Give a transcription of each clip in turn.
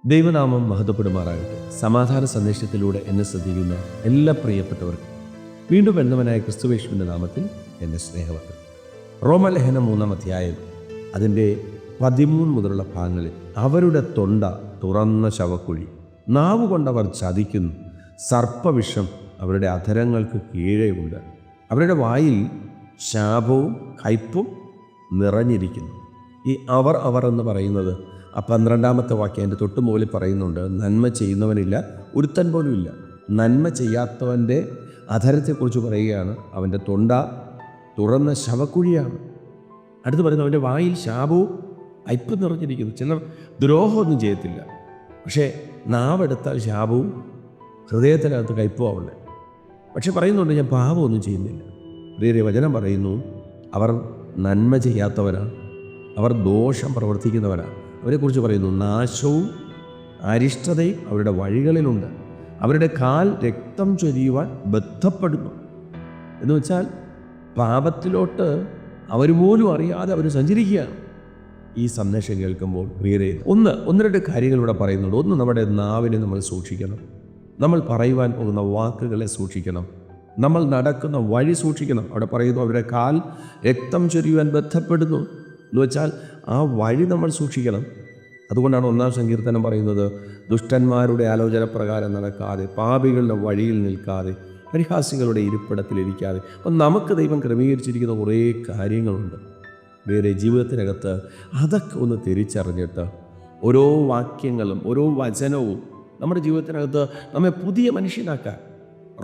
ദൈവനാമം മഹത്വപ്പെടുമാറാകട്ടെ. സമാധാന സന്ദേശത്തിലൂടെ എന്നെ ശ്രദ്ധിക്കുന്ന എല്ലാ പ്രിയപ്പെട്ടവർക്കും വീണ്ടും വരുന്നവനായ ക്രിസ്തുവേശുവിൻ്റെ നാമത്തിൽ എൻ്റെ സ്നേഹവന്ദനം. റോമലേഖനം 3-ാം അധ്യായം അതിൻ്റെ 13 മുതലുള്ള ഭാഗങ്ങളിൽ അവരുടെ തൊണ്ട തുറന്ന ശവക്കുഴി, നാവ് കൊണ്ടവർ ചതിക്കുന്നു, സർപ്പവിഷം അവരുടെ അധരങ്ങൾക്ക് കീഴേ ഉണ്ട്, അവരുടെ വായിൽ ശാപവും കയ്പും നിറഞ്ഞിരിക്കുന്നു. ഈ അവർ എന്ന് പറയുന്നത് 12-ാമത്തെ വാക്യം എൻ്റെ തൊട്ട് മുകളിൽ പറയുന്നുണ്ട്. നന്മ ചെയ്യുന്നവനില്ല, ഒരുത്തൻ പോലും ഇല്ല. നന്മ ചെയ്യാത്തവൻ്റെ അധരത്തെക്കുറിച്ച് പറയുകയാണ്. അവൻ്റെ തൊണ്ട തുറന്ന ശവക്കുഴിയാണ്. അടുത്ത് പറയുന്നത് അവൻ്റെ വായിൽ ശാപവും കയ്പും നിറഞ്ഞിരിക്കുന്നു. ചിലർ ദ്രോഹമൊന്നും ചെയ്യത്തില്ല, പക്ഷേ നാവെടുത്താൽ ശാപവും ഹൃദയത്തിനകത്ത് കയ്പും ആവുന്നത്. പക്ഷെ പറയുന്നുണ്ട് ഞാൻ പാപമൊന്നും ചെയ്യുന്നില്ല. പ്രിയരെ, വചനം പറയുന്നു അവർ നന്മ ചെയ്യാത്തവരാണ്, അവർ ദോഷം പ്രവർത്തിക്കുന്നവരാണ്. അവരെക്കുറിച്ച് പറയുന്നു നാശവും അരിഷ്ടതയും അവരുടെ വഴികളിലുണ്ട്, അവരുടെ കാൽ രക്തം ചൊരിയുവാൻ ബദ്ധപ്പെടുന്നു. എന്ന് വെച്ചാൽ പാപത്തിലോട്ട് അവർ പോലും അറിയാതെ അവർ സഞ്ചരിക്കുകയാണ്. ഈ സന്ദേശം കേൾക്കുമ്പോൾ പ്രിയരെ, ഒന്ന് രണ്ട് കാര്യങ്ങൾ ഇവിടെ പറയുന്നുണ്ട്. ഒന്ന്, നമ്മുടെ നാവിനെ നമ്മൾ സൂക്ഷിക്കണം. നമ്മൾ പറയുവാൻ പോകുന്ന വാക്കുകളെ സൂക്ഷിക്കണം. നമ്മൾ നടക്കുന്ന വഴി സൂക്ഷിക്കണം. അവിടെ പറയുന്നു അവരുടെ കാൽ രക്തം ചൊരിയുവാൻ ബന്ധപ്പെടുന്നു എന്ന് വെച്ചാൽ ആ വഴി നമ്മൾ സൂക്ഷിക്കണം. അതുകൊണ്ടാണ് 1-ാം സങ്കീർത്തനം പറയുന്നത്, ദുഷ്ടന്മാരുടെ ആലോചന പ്രകാരം നടക്കാതെ, പാപികളുടെ വഴിയിൽ നിൽക്കാതെ, പരിഹാസികളുടെ ഇരിപ്പിടത്തിലിരിക്കാതെ. അപ്പം നമുക്ക് ദൈവം ക്രമീകരിച്ചിരിക്കുന്ന കുറേ കാര്യങ്ങളുണ്ട് വേറെ ജീവിതത്തിനകത്ത്. അതൊക്കെ ഒന്ന് തിരിച്ചറിഞ്ഞിട്ട് ഓരോ വാക്യങ്ങളും ഓരോ വചനവും നമ്മുടെ ജീവിതത്തിനകത്ത് നമ്മെ പുതിയ മനുഷ്യനാക്കാൻ,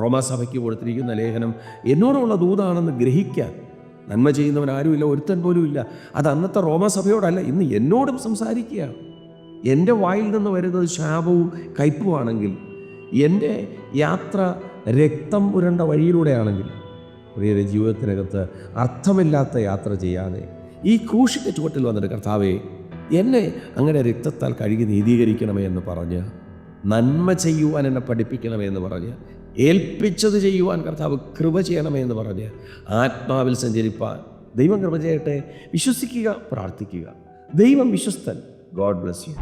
റോമാസഭയ്ക്ക് കൊടുത്തിരിക്കുന്ന ലേഖനം എന്നോടുള്ള ദൂതാണെന്ന് ഗ്രഹിക്കാൻ. നന്മ ചെയ്യുന്നവൻ ആരുമില്ല, ഒരുത്തൻ പോലും ഇല്ല. അത് അന്നത്തെ റോമാസഭയോടല്ല, ഇന്ന് എന്നോടും സംസാരിക്കുകയാണ്. എൻ്റെ വായിൽ നിന്ന് വരുന്നത് ശാപവും കയ്പുമാണെങ്കിൽ, എൻ്റെ യാത്ര രക്തം പുരണ്ട വഴിയിലൂടെയാണെങ്കിൽ, പ്രിയരെ, ജീവിതത്തിനകത്ത് അർത്ഥമില്ലാത്ത യാത്ര ചെയ്യാതെ ഈ ക്രൂശിൻ്റെ ചുവട്ടിൽ വന്നിട്ട് കർത്താവേ എന്നെ അങ്ങനെ രക്തത്താൽ കഴുകി നീതീകരിക്കണമേ എന്ന് പറഞ്ഞ്, നന്മ ചെയ്യുവാൻ എന്നെ പഠിപ്പിക്കണമേ എന്ന് പറഞ്ഞ്, ഏൽപ്പിച്ചത് ചെയ്യുവാൻ കർത്താവ് കൃപ ചെയ്യണമേ എന്ന് പറഞ്ഞ് ആത്മാവിൽ സഞ്ചരിപ്പാൻ ദൈവം കൃപ ചെയ്യട്ടെ. വിശ്വസിക്കുക, പ്രാർത്ഥിക്കുക. ദൈവം വിശ്വസ്തൻ. God bless U.